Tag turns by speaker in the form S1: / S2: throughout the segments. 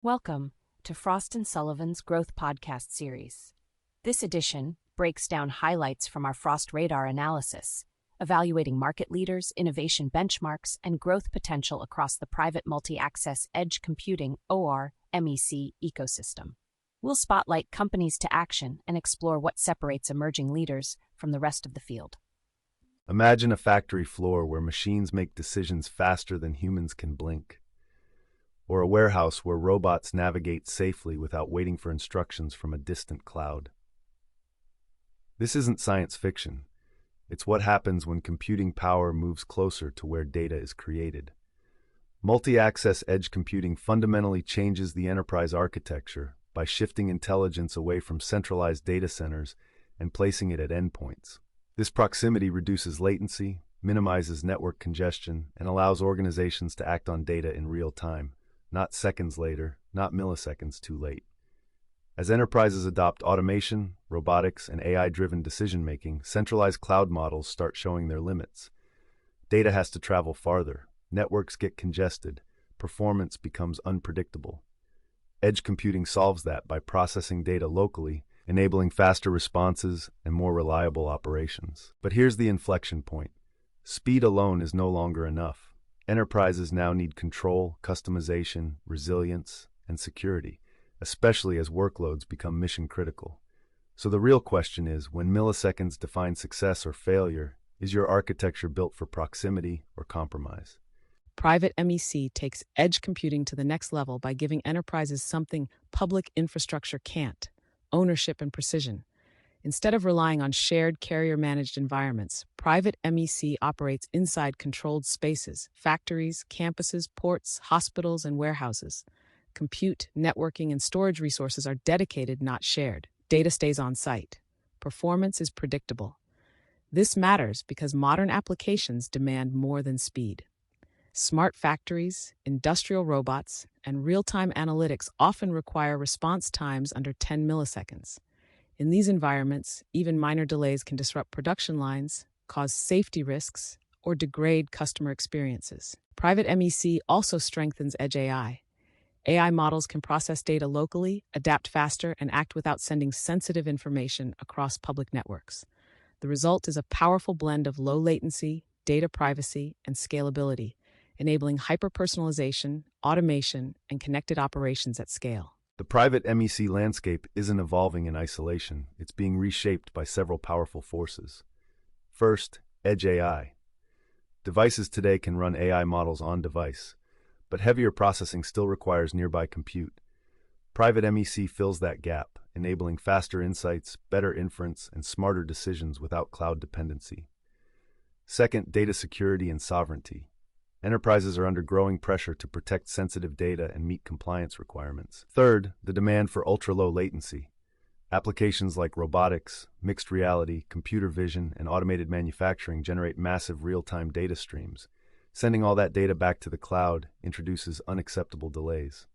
S1: Welcome to Frost & Sullivan's Growth Podcast Series. This edition breaks down highlights from our Frost Radar analysis, evaluating market leaders, innovation benchmarks, and growth potential across the private multi-access edge computing (OR) MEC ecosystem. We'll spotlight companies to action and explore what separates emerging leaders from the rest of the field.
S2: Imagine a factory floor where machines make decisions faster than humans can blink. Or a warehouse where robots navigate safely without waiting for instructions from a distant cloud. This isn't science fiction. It's what happens when computing power moves closer to where data is created. Multi-access edge computing fundamentally changes the enterprise architecture by shifting intelligence away from centralized data centers and placing it at endpoints. This proximity reduces latency, minimizes network congestion, and allows organizations to act on data in real time. Not seconds later, not milliseconds too late. As enterprises adopt automation, robotics, and AI-driven decision-making, centralized cloud models start showing their limits. Data has to travel farther, networks get congested, performance becomes unpredictable. Edge computing solves that by processing data locally, enabling faster responses and more reliable operations. But here's the inflection point. Speed alone is no longer enough. Enterprises now need control, customization, resilience, and security, especially as workloads become mission-critical. So the real question is, when milliseconds define success or failure, is your architecture built for proximity or compromise?
S3: Private MEC takes edge computing to the next level by giving enterprises something public infrastructure can't: ownership and precision. Instead of relying on shared carrier-managed environments, Private MEC operates inside controlled spaces: factories, campuses, ports, hospitals, and warehouses. Compute, networking, and storage resources are dedicated, not shared. Data stays on site. Performance is predictable. This matters because modern applications demand more than speed. Smart factories, industrial robots, and real-time analytics often require response times under 10 milliseconds. In these environments, even minor delays can disrupt production lines, cause safety risks, or degrade customer experiences. Private MEC also strengthens edge AI. AI models can process data locally, adapt faster, and act without sending sensitive information across public networks. The result is a powerful blend of low latency, data privacy, and scalability, enabling hyper-personalization, automation, and connected operations at scale.
S2: The private MEC landscape isn't evolving in isolation. It's being reshaped by several powerful forces. First, edge AI. Devices today can run AI models on device, but heavier processing still requires nearby compute. Private MEC fills that gap, enabling faster insights, better inference, and smarter decisions without cloud dependency. Second, data security and sovereignty. Enterprises are under growing pressure to protect sensitive data and meet compliance requirements. Third, the demand for ultra-low latency. Applications like robotics, mixed reality, computer vision, and automated manufacturing generate massive real-time data streams. Sending all that data back to the cloud introduces unacceptable delays.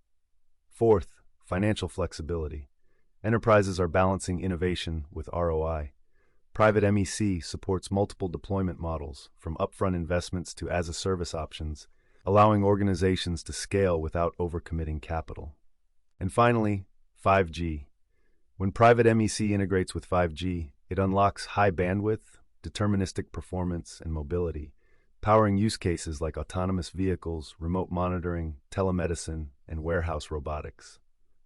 S2: Fourth, financial flexibility. Enterprises are balancing innovation with ROI. Private MEC supports multiple deployment models, from upfront investments to as-a-service options, allowing organizations to scale without overcommitting capital. And finally, 5G. When Private MEC integrates with 5G, it unlocks high bandwidth, deterministic performance, and mobility, powering use cases like autonomous vehicles, remote monitoring, telemedicine, and warehouse robotics.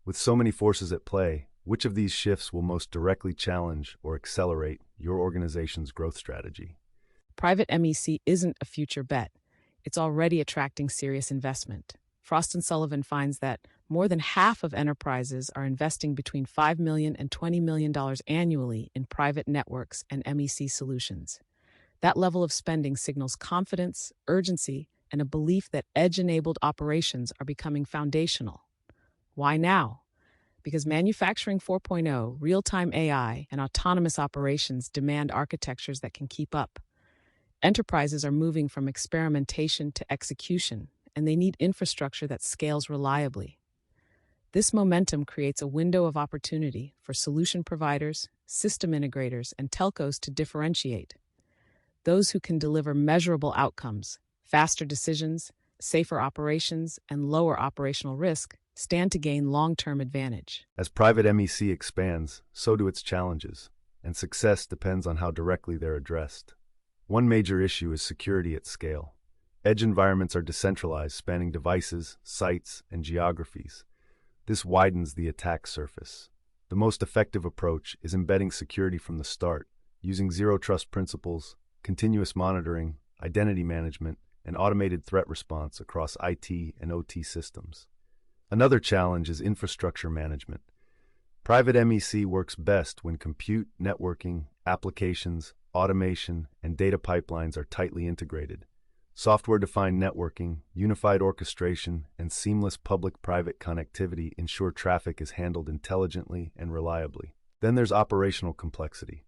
S2: With so many forces at play, which of these shifts will most directly challenge or accelerate your organization's growth strategy?
S3: Private MEC isn't a future bet. It's already attracting serious investment. Frost & Sullivan finds that more than half of enterprises are investing between $5 million and $20 million annually in private networks and MEC solutions. That level of spending signals confidence, urgency, and a belief that edge-enabled operations are becoming foundational. Why now? Because manufacturing 4.0, real-time AI, and autonomous operations demand architectures that can keep up. Enterprises are moving from experimentation to execution, and they need infrastructure that scales reliably. This momentum creates a window of opportunity for solution providers, system integrators, and telcos to differentiate. Those who can deliver measurable outcomes, faster decisions, safer operations, and lower operational risk stand to gain long-term advantage.
S2: As private MEC expands, so do its challenges, and success depends on how directly they're addressed. One major issue is security at scale. Edge environments are decentralized, spanning devices, sites, and geographies. This widens the attack surface. The most effective approach is embedding security from the start, using zero-trust principles, continuous monitoring, identity management, and automated threat response across IT and OT systems. Another challenge is infrastructure management. Private MEC works best when compute, networking, applications, automation, and data pipelines are tightly integrated. Software-defined networking, unified orchestration, and seamless public-private connectivity ensure traffic is handled intelligently and reliably. Then there's operational complexity.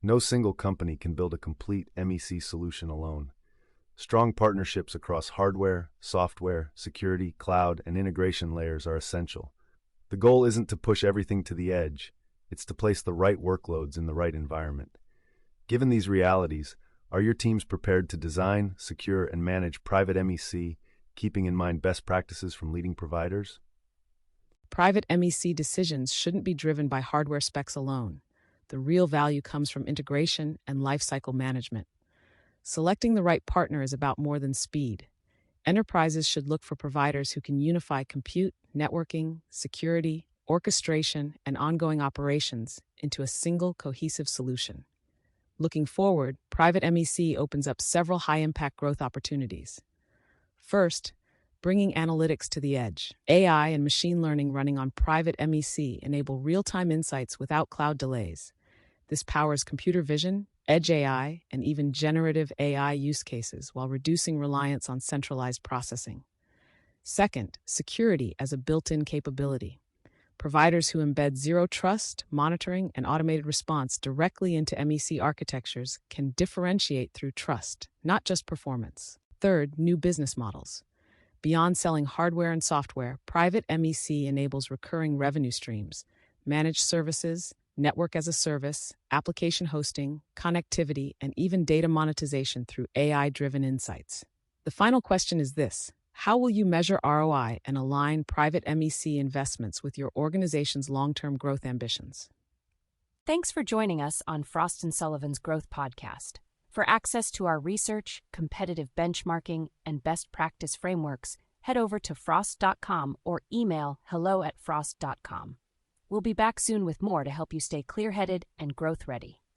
S2: No single company can build a complete MEC solution alone. Strong partnerships across hardware, software, security, cloud, and integration layers are essential. The goal isn't to push everything to the edge, it's to place the right workloads in the right environment. Given these realities, are your teams prepared to design, secure, and manage private MEC, keeping in mind best practices from leading providers?
S3: Private MEC decisions shouldn't be driven by hardware specs alone. The real value comes from integration and lifecycle management. Selecting the right partner is about more than speed. Enterprises should look for providers who can unify compute, networking, security, orchestration, and ongoing operations into a single cohesive solution. Looking forward, private MEC opens up several high-impact growth opportunities. First, bringing analytics to the edge. AI and machine learning running on private MEC enable real-time insights without cloud delays. This powers computer vision, edge AI, and even generative AI use cases while reducing reliance on centralized processing. Second, security as a built-in capability. Providers who embed zero trust, monitoring, and automated response directly into MEC architectures can differentiate through trust, not just performance. Third, new business models. Beyond selling hardware and software, private MEC enables recurring revenue streams, managed services, network as a service, application hosting, connectivity, and even data monetization through AI-driven insights. The final question is this: how will you measure ROI and align private MEC investments with your organization's long-term growth ambitions?
S1: Thanks for joining us on Frost & Sullivan's Growth Podcast. For access to our research, competitive benchmarking, and best practice frameworks, head over to frost.com or email hello@frost.com. We'll be back soon with more to help you stay clear-headed and growth-ready.